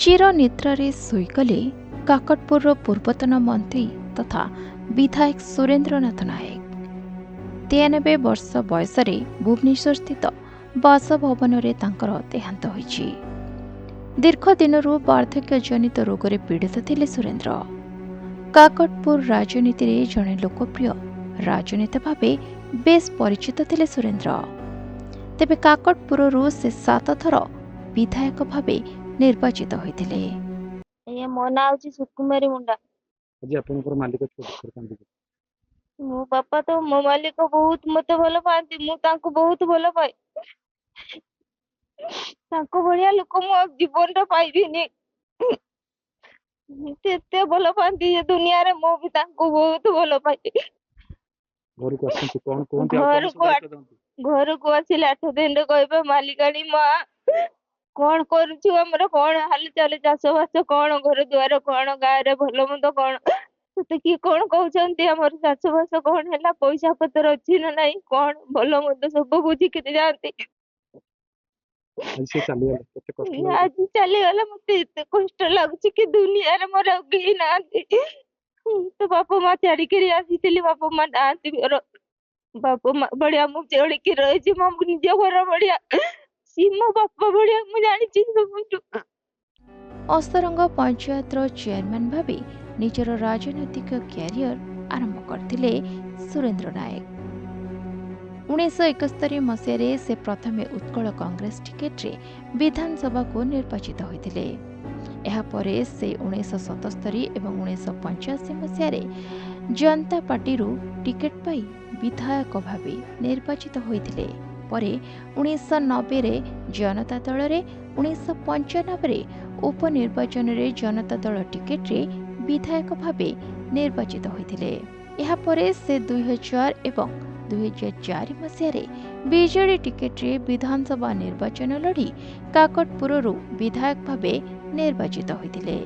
ଚିରନିଦ୍ରାରେ ଶୋଇଗଲେ କାକଟପୁରର ପୂର୍ବତନ ମନ୍ତ୍ରୀ ତଥା ବିଧାୟକ ସୁରେନ୍ଦ୍ରନାଥ ନାୟକ। 93 ବର୍ଷ ବୟସରେ ଭୁବନେଶ୍ୱରସ୍ଥିତ ବାସଭବନରେ ତାଙ୍କର ଦେହାନ୍ତ ହୋଇଛି। ଦୀର୍ଘ ଦିନରୁ ବାର୍ଦ୍ଧକ୍ୟଜନିତ ରୋଗରେ ପୀଡ଼ିତ ଥିଲେ ସୁରେନ୍ଦ୍ର। କାକଟପୁର ରାଜନୀତିରେ ଜଣେ ଲୋକପ୍ରିୟ ରାଜନେତା ଭାବେ ବେଶ୍ ପରିଚିତ ଥିଲେ ସୁରେନ୍ଦ୍ର। ତେବେ କାକଟପୁରରୁ ସେ 7 ଥର ବିଧାୟକ ଭାବେ ନିର୍ବାଚିତ ହୋଇଥିଲେ। ମୋ ନାଁ ହଉଛି ସୁକୁମାରୀ ମୁଣ୍ଡା। ଆଜି ଆପଣଙ୍କର ମାଲିକ କିଏ? ମୋ ବାପା ତ ମୋ ମାଲିକ ବହୁତ ମତେ ଭଲ ପାଆନ୍ତି, ମୁଁ ତାଙ୍କୁ ବହୁତ ଭଲ ପାଏ। ତାଙ୍କ ଭଳିଆ ଲୋକ ମୁଁ ଆଉ ଜୀବନରେ ପାଇବିନି। ମତେ ଏତେ ଭଲ ପାଆନ୍ତି ଯେ ଦୁନିଆରେ ମୁଁ ବି ତାଙ୍କୁ ବହୁତ ଭଲ ପାଏ। ଘରକୁ ଆସନ୍ତି କଣ କୁହନ୍ତି? ଘରକୁ ଆସିଲେ 8 ଦିନରେ କହିବେ ମାଲିକାଣୀ ମା କଣ କରୁଛୁ, ଆମର କଣ ହାଲଚାଲ, ଚାଷ ବାସ କଣ, ଘର ଦୁଆର କଣ, ଗାଁରେ ଭଲ ମନ୍ଦ କଣ, ତତେ କିଏ କଣ କହୁଛନ୍ତି, ଆମର ଚାଷ ବାସ କଣ ହେଲା, ପଇସା ପତ୍ର ଅଛି ନା ନାଇଁ, କଣ ଭଲ ମନ୍ଦ ସବୁ ବୁଝିକିରି ଯାଆନ୍ତି। ଆଜି ଚାଲିଗଲା, ମତେ ଏତେ କଷ୍ଟ ଲାଗୁଛି କି ଦୁନିଆରେ ମୋର ଆଉ କେହି ନାହାନ୍ତି। ତ ବାପା ମା ଛାଡିକିରି ଆସିଥିଲି, ବାପା ମା ନାହାନ୍ତି ମୋର। ବାପା ମା ଭଳିଆ ମୁଁ ଚଳିକି ରହିଛି, ମୋ ନିଜ ଘର ଭଳିଆ, ସିଏ ମୋ ବାପା ଭଳିଆ ମୁଁ ଜାଣିଛି ସବୁଠୁ। ଅସ୍ତରଙ୍ଗ ପଞ୍ଚାୟତର ଚେୟାରମ୍ୟାନ ଭାବେ ନିଜର ରାଜନୈତିକ କ୍ୟାରିୟର ଆରମ୍ଭ କରିଥିଲେ ସୁରେନ୍ଦ୍ର ନାୟକ। 1971 ମସିହାରେ ସେ ପ୍ରଥମେ ଉତ୍କଳ କଂଗ୍ରେସ ଟିକେଟରେ ବିଧାନସଭାକୁ ନିର୍ବାଚିତ ହୋଇଥିଲେ। ଏହାପରେ ସେ 1977 ଏବଂ 1985 ମସିହାରେ ଜନତା ପାର୍ଟିରୁ ଟିକେଟ ପାଇ ବିଧାୟକ ଭାବେ ନିର୍ବାଚିତ ହୋଇଥିଲେ। ପରେ 1990ରେ ଜନତା ଦଳରେ, 1995ରେ ଉପନିର୍ବାଚନରେ ଜନତା ଦଳ ଟିକେଟରେ ବିଧାୟକ ଭାବେ ନିର୍ବାଚିତ ହୋଇଥିଲେ। ଏହାପରେ ସେ 2000 ଏବଂ 2004 ମସିହାରେ ବିଜେଡି ଟିକେଟରେ ବିଧାନସଭା ନିର୍ବାଚନ ଲଢ଼ି କାକଟପୁରରୁ ବିଧାୟକ ଭାବେ ନିର୍ବାଚିତ ହୋଇଥିଲେ।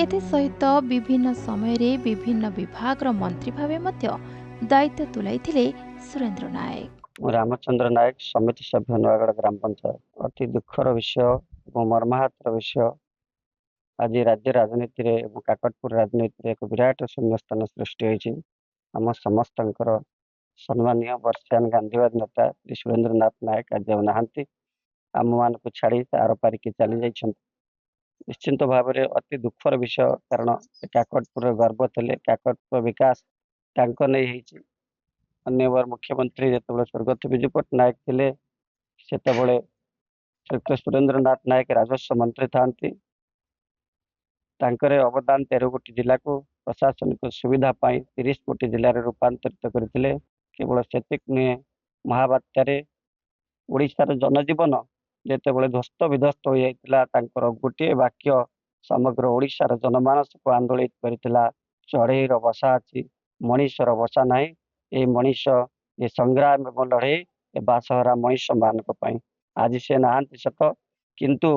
ଏଥିସହିତ ବିଭିନ୍ନ ସମୟରେ ବିଭିନ୍ନ ବିଭାଗର ମନ୍ତ୍ରୀ ଭାବେ ମଧ୍ୟ ଦାୟିତ୍ୱ ତୁଲାଇଥିଲେ ସୁରେନ୍ଦ୍ର ନାୟକ। ରାମଚନ୍ଦ୍ର ନାୟକ, ସମିତି ସଭ୍ୟ, ନୟାଗଡ଼ ଗ୍ରାମ ପଞ୍ଚାୟତ। ଅତି ଦୁଃଖର ବିଷୟ ଏବଂ ମର୍ମାହତର ବିଷୟ, ଆଜି ରାଜ୍ୟ ରାଜନୀତିରେ ଏବଂ କାକଟପୁର ରାଜନୀତିରେ ଏକ ବିରାଟ ଶୂନ୍ୟସ୍ଥାନ ସୃଷ୍ଟି ହୋଇଛି। ଆମ ସମସ୍ତଙ୍କର ସମ୍ମାନୀୟ ବର୍ଷିୟାନ ଗାନ୍ଧୀବାଦୀ ନେତା ଶ୍ରୀ ସୁରେନ୍ଦ୍ରନାଥ ନାୟକ ଆଜି ଆଉ ନାହାନ୍ତି, ଆମମାନଙ୍କୁ ଛାଡ଼ି ଆର ପାରିକି ଚାଲି ଯାଇଛନ୍ତି। ନିଶ୍ଚିନ୍ତ ଭାବରେ ଅତି ଦୁଃଖର ବିଷୟ, କାରଣ କାକଟପୁରରେ ଗର୍ବ ଥିଲେ, କାକଟପୁର ବିକାଶ ତାଙ୍କ ନେଇ ହେଇଛି। ଅନ୍ୟବାର ମୁଖ୍ୟମନ୍ତ୍ରୀ ଯେତେବେଳେ ସ୍ୱର୍ଗତ ବିଜୁ ପଟ୍ଟନାୟକ ଥିଲେ, ସେତେବେଳେ ସୁରେନ୍ଦ୍ରନାଥ ନାୟକ ରାଜସ୍ୱ ମନ୍ତ୍ରୀ ଥାନ୍ତି। ତାଙ୍କର ଅବଦାନ 13 ଗୋଟି ଜିଲ୍ଲାକୁ ପ୍ରଶାସନିକ ସୁବିଧା ପାଇଁ 30 ଗୋଟି ଜିଲ୍ଲାରେ ରୂପାନ୍ତରିତ କରିଥିଲେ। କେବଳ ସେତିକି ନୁହେଁ, ମହାବାତ୍ୟାରେ ଓଡ଼ିଶାର ଜନଜୀବନ ଯେତେବେଳେ ଧ୍ୱସ୍ତ ବିଧ୍ୱସ୍ତ ହୋଇଯାଇଥିଲା, ତାଙ୍କର ଗୋଟିଏ ବାକ୍ୟ ସମଗ୍ର ଓଡ଼ିଶାର ଜନମାନସକୁ ଆନ୍ଦୋଳିତ କରିଥିଲା, ଚଢ଼େଇର ବସା ଅଛି, ମଣିଷର ବସା ନାହିଁ। ଏ ମଣିଷ, ଏ ସଂଗ୍ରାମ ଏବଂ ଲଢ଼େଇ ଏ ବାସହରା ମଣିଷ ମାନଙ୍କ ପାଇଁ। ଆଜି ସେ ନାହାନ୍ତି ସତ, କିନ୍ତୁ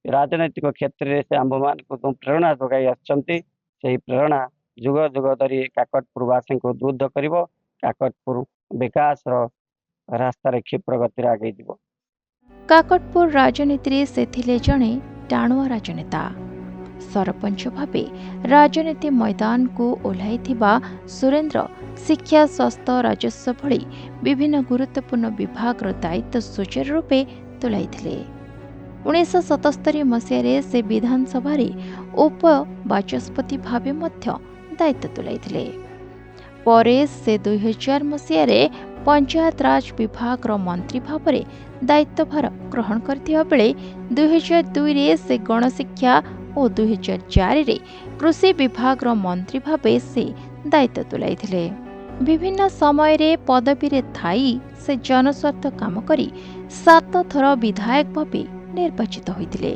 ରାଜନୈତିକ କ୍ଷେତ୍ରରେ ସେ ଆମ୍ଭମାନଙ୍କୁ ପ୍ରେରଣା ଯୋଗାଇ ଆସିଛନ୍ତି। ସେହି ପ୍ରେରଣା ଯୁଗ ଯୁଗ ଧରି କାକଟପୁରବାସୀଙ୍କୁ ଉଦ୍ବୁଦ୍ଧ କରିବ। କାକଟପୁର ବିକାଶର ରାସ୍ତାରେ କ୍ଷିପ୍ର ଗତିରେ ଆଗେଇ ଯିବ। କାକଟପୁର ରାଜନୀତିରେ ସେ ଥିଲେ ଜଣେ ଟାଣୁଆ ରାଜନେତା। ସରପଞ୍ଚ ଭାବେ ରାଜନୀତି ମଇଦାନକୁ ଓହ୍ଲାଇଥିବା ସୁରେନ୍ଦ୍ର ଶିକ୍ଷା, ସ୍ୱାସ୍ଥ୍ୟ, ରାଜସ୍ୱ ଭଳି ବିଭିନ୍ନ ଗୁରୁତ୍ୱପୂର୍ଣ୍ଣ ବିଭାଗର ଦାୟିତ୍ୱ ସୁଚାରୁ ରୂପେ ତୁଲାଇଥିଲେ। 1977 ମସିହାରେ ସେ ବିଧାନସଭାରେ ଉପବାଚସ୍ପତି ଭାବେ ମଧ୍ୟ ଦାୟିତ୍ୱ ତୁଲାଇଥିଲେ। ପରେ ସେ 2000 ମସିହାରେ ପଞ୍ଚାୟତରାଜ ବିଭାଗର ମନ୍ତ୍ରୀ ଭାବରେ ଦାୟିତ୍ୱଭାର ଗ୍ରହଣ କରିଥିବା ବେଳେ 2002ରେ ସେ ଗଣଶିକ୍ଷା ଓ 2004ରେ କୃଷି ବିଭାଗର ମନ୍ତ୍ରୀ ଭାବେ ସେ ଦାୟିତ୍ୱ ତୁଲାଇଥିଲେ। ବିଭିନ୍ନ ସମୟରେ ପଦବୀରେ ଥାଇ ସେ ଜନସ୍ୱାର୍ଥ କାମ କରି 7 ଥର ବିଧାୟକ ଭାବେ ନିର୍ବାଚିତ ହୋଇଥିଲେ।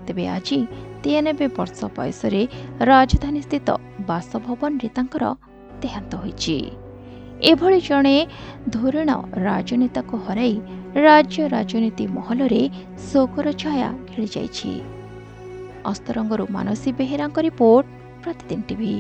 ତେବେ ଆଜି 93 ବର୍ଷ ବୟସରେ ରାଜଧାନୀସ୍ଥିତ ବାସଭବନରେ ତାଙ୍କର ଦେହାନ୍ତ ହୋଇଛି। ଏଭଳି ଜଣେ ଧୁରୀଣ ରାଜନେତାକୁ ହରାଇ ରାଜ୍ୟ ରାଜନୀତି ମହଲରେ ଶୋକର ଛାୟା ଖେଳିଯାଇଛି। ଅସ୍ତରଙ୍ଗରୁ ମାନସୀ ବେହେରାଙ୍କ ରିପୋର୍ଟ, ପ୍ରତିଦିନ ଟିଭି।